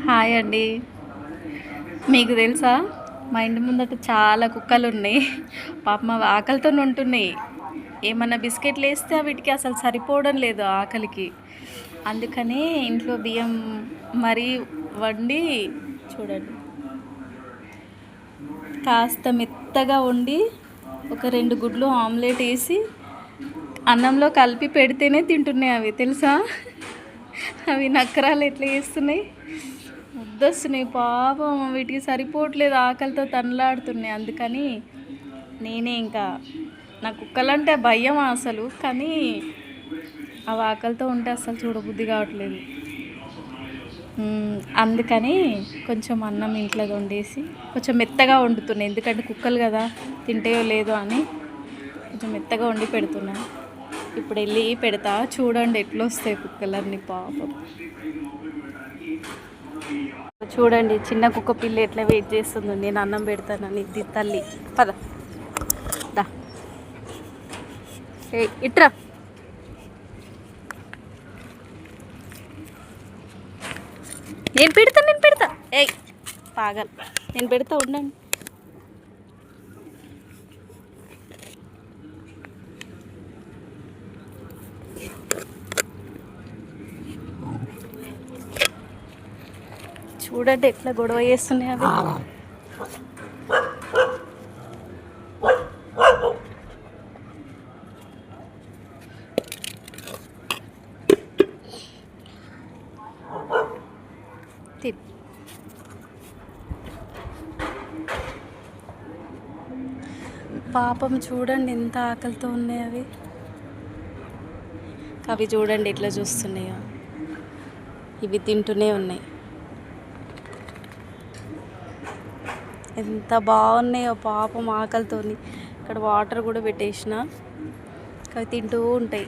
Hi అండి. మీకు తెలుసా మా ఇంటి ముందట చాలా కుక్కలు ఉన్నాయి. పాపం అవి ఆకలితో ఉంటున్నాయి. ఏమన్నా బిస్కెట్లు వేస్తే వీటికి అసలు సరిపోవడం లేదు ఆకలికి. అందుకని ఇంట్లో బియ్యం మరీ వండి చూడండి కాస్త మెత్తగా వండి ఒక 2 గుడ్లు ఆమ్లెట్ వేసి అన్నంలో కలిపి పెడితేనే తింటున్నాయి అవి తెలుసా. అవి నక్కరాలు ఎట్లా చేస్తున్నాయి, ముద్దొస్తున్నాయి. పాపం వీటికి సరిపోవట్లేదు, ఆకలితో తనలాడుతున్నాయి. అందుకని నేనే ఇంకా నా కుక్కలంటే భయం అసలు, కానీ అవి ఆకలితో ఉంటే అసలు చూడబుద్ధి కావట్లేదు. అందుకని కొంచెం అన్నం ఇంట్లో వండేసి కొంచెం మెత్తగా వండుతున్నాయి, ఎందుకంటే కుక్కలు కదా తింటాయో లేదో అని కొంచెం మెత్తగా వండి పెడుతున్నా. ఇప్పుడు వెళ్ళి పెడతా, చూడండి ఎట్లా వస్తాయి కుక్కలన్నీ. పాపం చూడండి చిన్న కుక్క పిల్ల ఎట్లా వెయిట్ చేస్తుందో నేను అన్నం పెడతానని. ఇది తల్లి పద దా, ఇట్రా. నేను పెడతా ఏయ్ పాగల్, నేను పెడతా ఉండండి. చూడండి ఎట్లా గొడవ చేస్తున్నాయి అవి. పాపం చూడండి ఎంత ఆకలితో ఉన్నాయి అవి. అవి చూడండి ఎట్లా చూస్తున్నాయో, ఇవి తింటూనే ఉన్నాయి. ఎంత బాగున్నాయో పాపం ఆకలితో. ఇక్కడ వాటర్ కూడా పెట్టేసిన, అవి తింటూ ఉంటాయి.